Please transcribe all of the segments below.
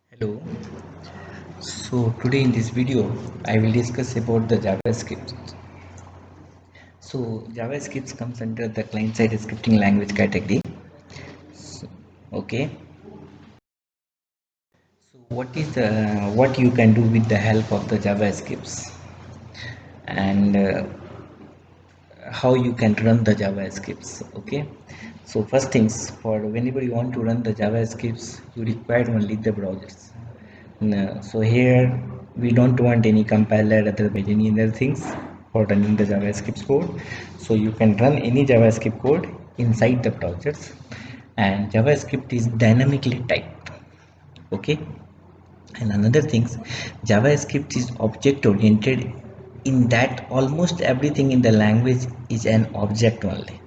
Hello. So today in this video I will discuss about the JavaScript. So JavaScript comes under the client-side scripting language category. So, okay. So what you can do with the help of the JavaScripts, and how you can run the JavaScripts. Okay. So first things, for whenever you want to run the JavaScripts, you require only the browsers. No, so here we don't want any compiler otherwise any other things for running the JavaScript code. So you can run any JavaScript code inside the browsers, and JavaScript is dynamically typed. Okay. And another things, JavaScript is object oriented, in that almost everything in the language is an object only,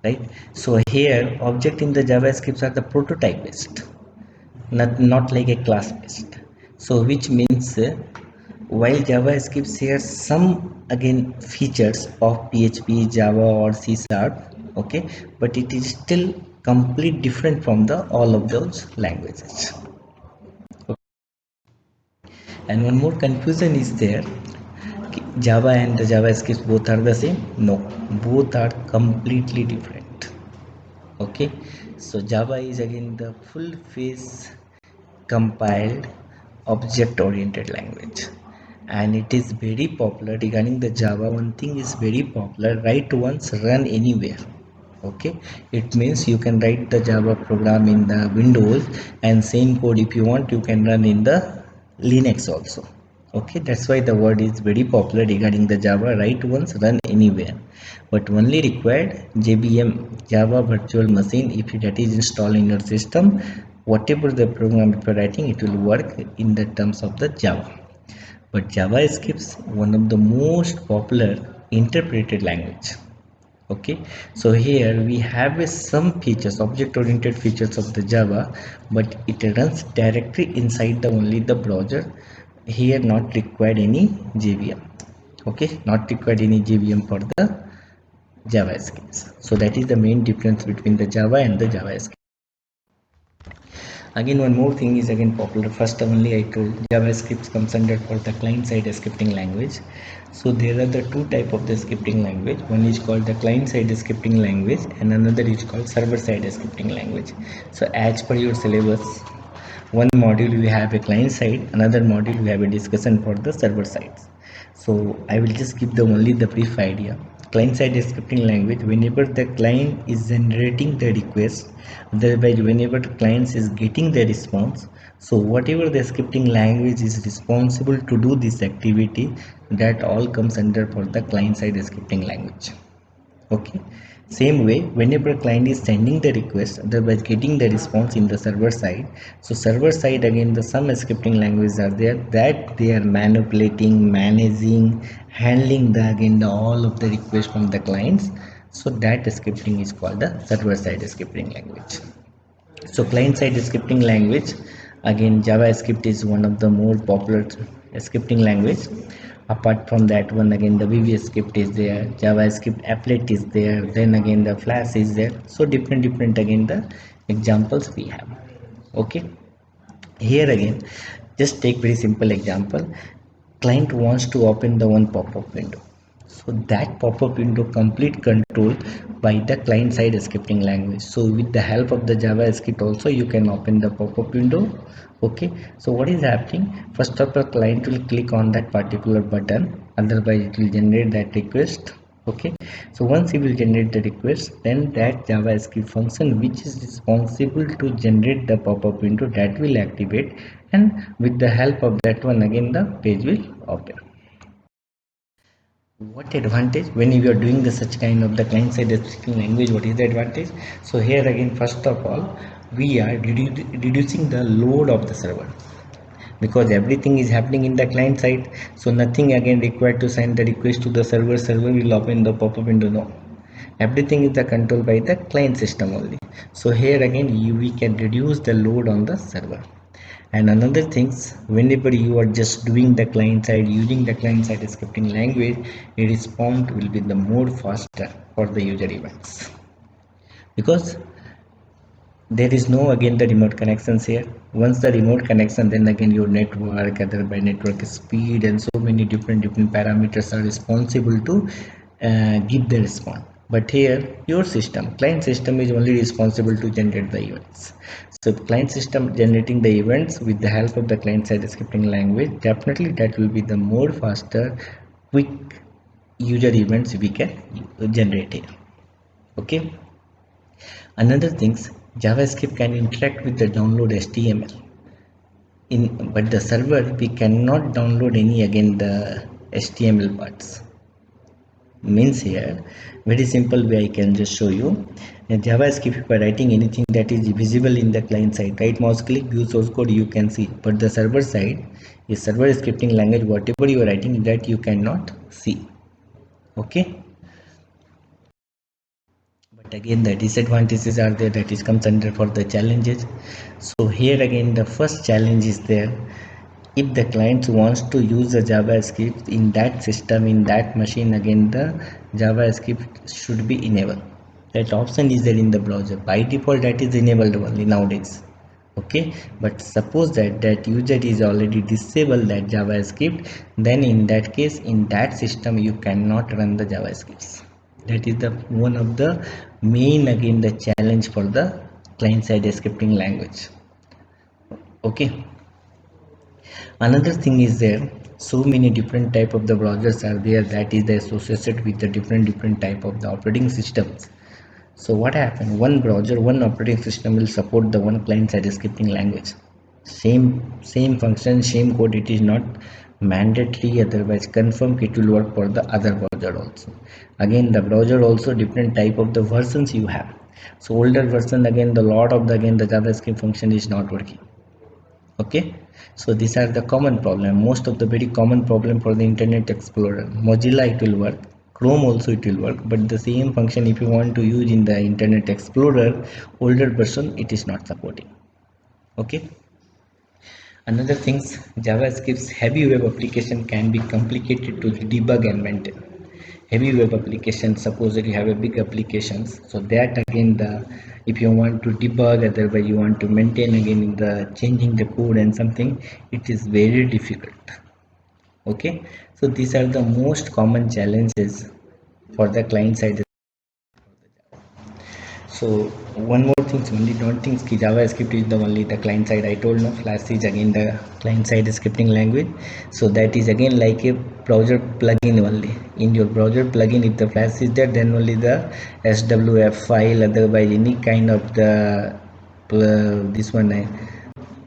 right? So here object in the JavaScripts are the prototype based, not like a class based. So which means while JavaScript shares some again features of PHP, Java or C Sharp, okay, but it is still complete different from the all of those languages. And one more confusion is there, Java and the JavaScript both are the same. No, both are completely different. Okay, so Java is again the full face compiled object oriented language, and it is very popular. Regarding the Java, one thing is very popular: write once, run anywhere. Okay, it means you can write the Java program in the Windows, and same code if you want you can run in the Linux also. Okay, that's why the word is very popular regarding the Java: write once, run anywhere. But only required JVM, Java Virtual Machine. If that is installed in your system, whatever the program you are writing, it will work in the terms of the Java. But JavaScript is one of the most popular interpreted language. Okay, so here we have some features, object oriented features of the Java, but it runs directly inside the only the browser. Here not required any JVM. Okay, not required any JVM for the JavaScript. So that is the main difference between the Java and the JavaScript. Again, one more thing is again popular. First only I told JavaScript comes under for the client side scripting language. So there are the two type of the scripting language. One is called the client side scripting language, and another is called server side scripting language. So as per your syllabus, one module you have a client side, another module you have a discussion for the server sides. So I will just give the only the brief idea. Client side scripting language, whenever the client is generating the request, otherwise whenever the client is getting the response, so whatever the scripting language is responsible to do this activity, that all comes under for the client side scripting language. Okay, same way whenever client is sending the request, otherwise getting the response in the server side, so server side again the some scripting languages are there that they are manipulating, managing, handling the again the all of the requests from the clients. So that scripting is called the server side scripting language. So client side scripting language, again JavaScript is one of the more popular scripting language. Apart from that one, again the VBS script is there, JavaScript applet is there, then again the Flash is there. So different again the examples we have. Okay, here again just take very simple example. Client wants to open the one pop-up window, so that pop-up window complete control by the client side scripting language. So with the help of the JavaScript also you can open the pop-up window. Okay, so what is happening, first of all client will click on that particular button, otherwise it will generate that request. Okay, so once he will generate the request, then that JavaScript function which is responsible to generate the pop-up window, that will activate, and with the help of that one again the page will open. What advantage when you are doing the such kind of the client side scripting language? What is the advantage? So here again first of all we are reducing the load of the server, because everything is happening in the client side. So nothing again required to send the request to the server will open the pop-up window. No, Everything is the controlled by the client system only. So here again we can reduce the load on the server. And another things, whenever you are just doing the client side using the client side scripting language, a response will be the more faster for the user events, because there is no again the remote connections here. Once the remote connection, then again your network, other by network speed and so many different parameters are responsible to give the response. But here your system, client system, is only responsible to generate the events. So the client system generating the events with the help of the client side scripting language, definitely that will be the more faster, quick user events we can generate here. Okay. Another things, JavaScript can interact with the download HTML. But the server we cannot download any again the HTML parts. Means here, very simple way I can just show you. In JavaScript, if you are writing anything that is visible in the client side, right mouse click, view source code, you can see. But the server side is server scripting language, whatever you are writing that you cannot see. Okay. But again the disadvantages are there, that is comes under for the challenges. So here again the first challenge is there. If the client wants to use the JavaScript in that system, in that machine, again the JavaScript should be enabled. That option is there in the browser. By default that is enabled only nowadays. Okay, but suppose that user is already disabled that JavaScript, then in that case in that system you cannot run the JavaScripts. That is the one of the main again the challenge for the client side scripting language. Okay. Another thing is there, so many different type of the browsers are there, that is associated with the different type of the operating systems. So what happened, one browser, one operating system will support the one client side scripting language. Same function, same code, it is not mandatory, otherwise confirm it will work for the other browser also. Again the browser also different type of the versions you have. So older version, again the lot of the again the JavaScript function is not working. Okay. So these are the common problem, most of the very common problem for the Internet Explorer. Mozilla it will work, Chrome also it will work, but the same function if you want to use in the Internet Explorer older version, it is not supporting. Okay. Another things, JavaScript's heavy web application can be complicated to debug and maintain. Heavy web application, suppose that you have a big applications, so that again the, if you want to debug, otherwise you want to maintain again in the changing the code and something, it is very difficult. Okay. So these are the most common challenges for the client side. So one more thing, only don't think कि JavaScript is the only the client side. I told no, Flash is again the client side scripting language. So that is again like a browser plugin only. In your browser plugin, if the Flash is there, then only the SWF file, otherwise any kind of the this one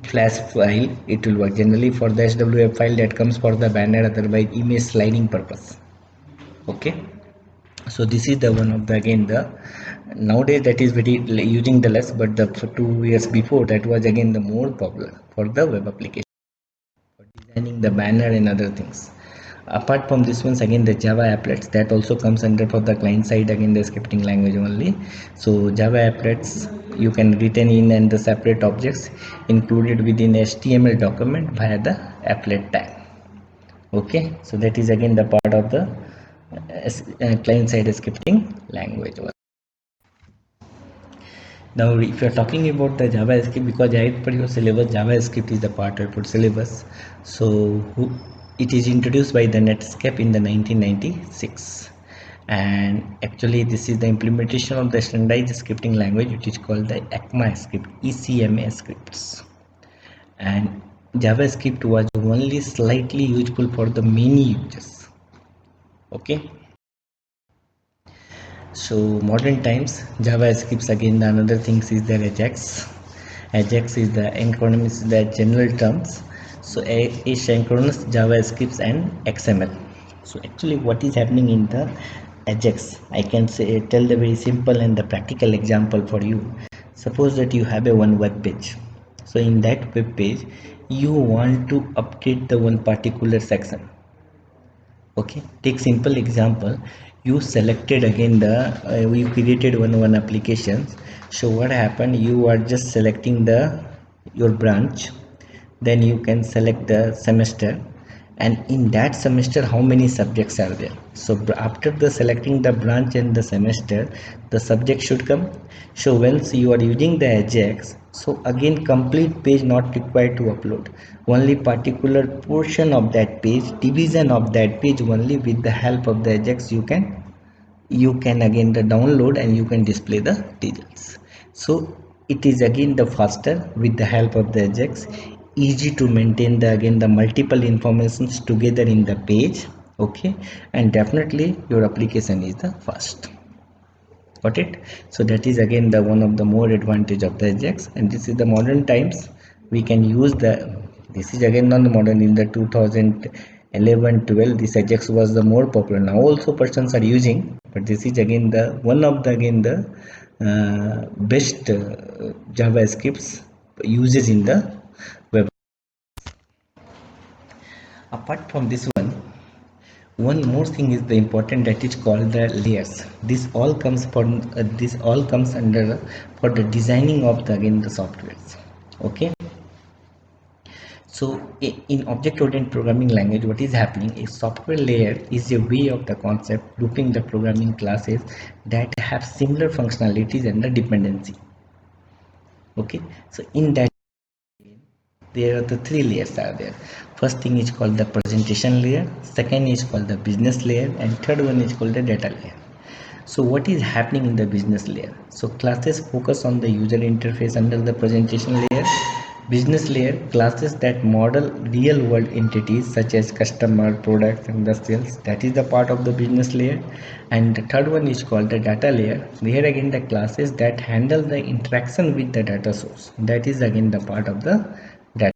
Flash file it will work. Generally for the SWF file that comes for the banner, otherwise image sliding purpose. Okay. So this is the one of the again the nowadays that is very using the less, but the for 2 years before that was again the more popular for the web application, for designing the banner and other things. Apart from this ones, again the Java applets that also comes under for the client side, again the scripting language only. So Java applets you can retain in and the separate objects included within HTML document via the applet tag. Okay. So that is again the part of the client side scripting language. Now if you are talking about the JavaScript, because as per your syllabus JavaScript is the part of your syllabus, so it is introduced by the Netscape in the 1996, and actually this is the implementation of the standardized scripting language which is called the ECMA scripts. And JavaScript was only slightly useful for the many users. Okay. So modern times JavaScript, again the another things is the Ajax. Ajax is the acronyms, the general terms. So asynchronous JavaScript and XML. So actually what is happening in the Ajax, I can say tell the very simple and the practical example for you. Suppose that you have a one web page. So in that web page you want to update the one particular section. Okay, take simple example. you selected again the we created one applications. So what happened, you are just selecting the your branch, then you can select the semester, and in that semester how many subjects are there. So after the selecting the branch and the semester, the subject should come. So once you are using the Ajax, so again complete page not required to upload, only particular portion of that page, division of that page only, with the help of the Ajax you can again the download and you can display the results. So it is again the faster with the help of the Ajax, easy to maintain the again the multiple informations together in the page. Okay, and definitely your application is the fast. Got it? So that is again the one of the more advantage of the Ajax, and this is the modern times we can use the, this is again non modern, in the 2011-12 this Ajax was the more popular. Now also persons are using, but this is again the one of the again the best JavaScripts uses in the web. Apart from this one more thing is the important, that is called the layers. This all comes under for the designing of the again the softwares. Okay, so in object oriented programming language, what is happening is software layer is a way of the concept grouping the programming classes that have similar functionalities and the dependency. Okay, so in that there are the three layers are there. First thing is called the presentation layer, second is called the business layer, and third one is called the data layer. So what is happening in the business layer? So classes focus on the user interface under the presentation layer. Business layer, classes that model real world entities such as customer, products, and the sales, that is the part of the business layer. And the third one is called the data layer. Here again the classes that handle the interaction with the data source, that is again the part of the data.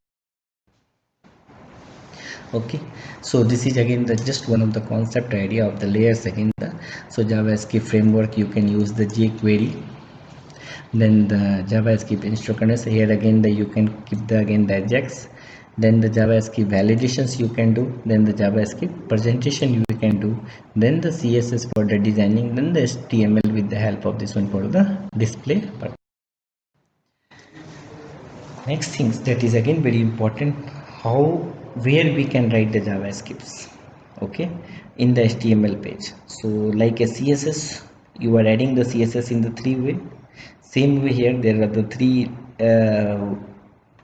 Okay, so this is again the just one of the concept idea of the layers again the, so JavaScript framework you can use the jQuery, then the JavaScript instructors, here again the you can keep the again the Ajax, then the JavaScript validations you can do, then the JavaScript presentation you can do, then the CSS for the designing, then the HTML with the help of this one for the display part. Next things that is again very important, how where we can write the JavaScripts. Okay, in the HTML page. So like a CSS, you are adding the CSS in the three way. Same way here there are the three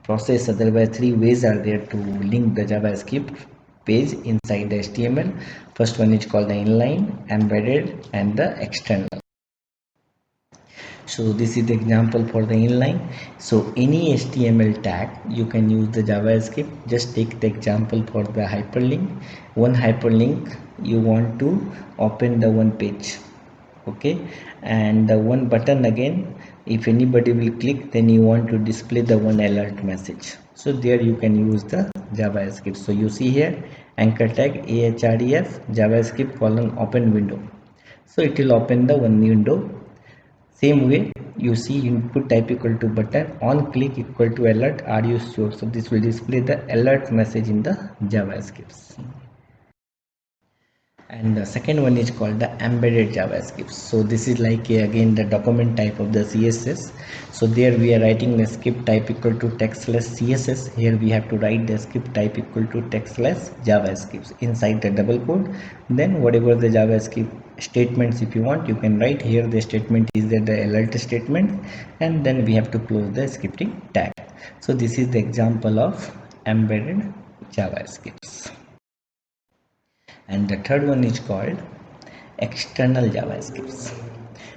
process, otherwise three ways are there to link the JavaScript page inside the HTML. First one is called the inline, embedded, and the external. So this is the example for the inline. So any HTML tag you can use the JavaScript. Just take the example for the hyperlink. One hyperlink you want to open the one page, okay, and the one button again, if anybody will click, then you want to display the one alert message. So there you can use the JavaScript. So you see here anchor tag ahref JavaScript colon open window, so it will open the one window. Same way you see input type equal to button, on click equal to alert, are you sure? So this will display the alert message in the JavaScript. And the second one is called the embedded JavaScript. So this is like again the document type of the CSS. So there we are writing the script type equal to textless CSS. Here we have to write the script type equal to textless JavaScript inside the double quote. Then whatever the JavaScript statements if you want, you can write here. The statement is that the alert statement, and then we have to close the scripting tag. So this is the example of embedded JavaScript. And the third one is called external JavaScript.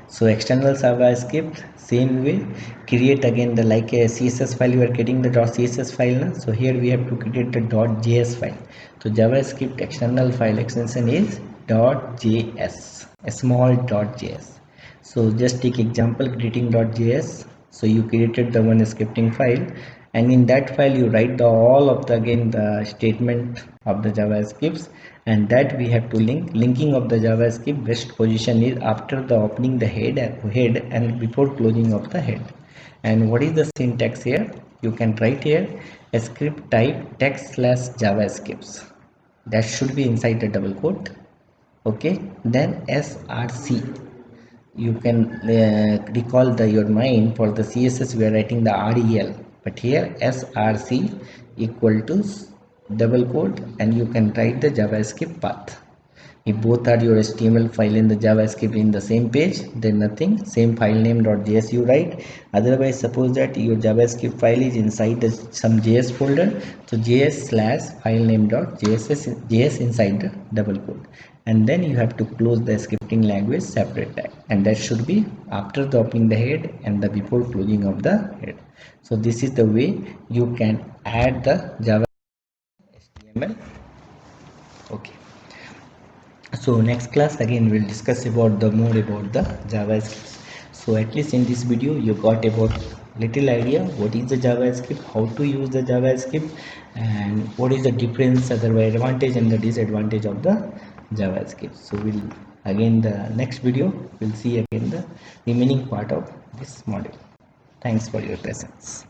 So external JavaScript, same way, create again the like a CSS file, you are getting the .css file now. So here we have to create the .js file. So JavaScript external file extension is .js, a small .js. So just take example creating.js. So you created the one scripting file, and in that file you write the all of the again the statement of the JavaScripts, and that we have to linking of the JavaScript best position is after the opening the head and before closing of the head. And what is the syntax here? You can write here a script type text slash JavaScripts, that should be inside the double quote. Okay, then src, you can recall your mind. For the css we are writing the rel, but here src equal to double quote, and you can write the javascript path. If both are your HTML file and the JavaScript in the same page, then nothing, same file name .js you write. Otherwise, suppose that your JavaScript file is inside some JS folder, so JS slash file name .js inside the double quote, and then you have to close the scripting language separate tag, and that should be after the opening the head and the before closing of the head. So this is the way you can add the Java HTML. Okay. So next class again we'll discuss about the more about the JavaScript. So at least in this video you got about little idea what is the JavaScript, how to use the JavaScript, and what is the difference, other advantage and the disadvantage of the JavaScript. So we'll again the next video we'll see again the remaining part of this module. Thanks for your presence.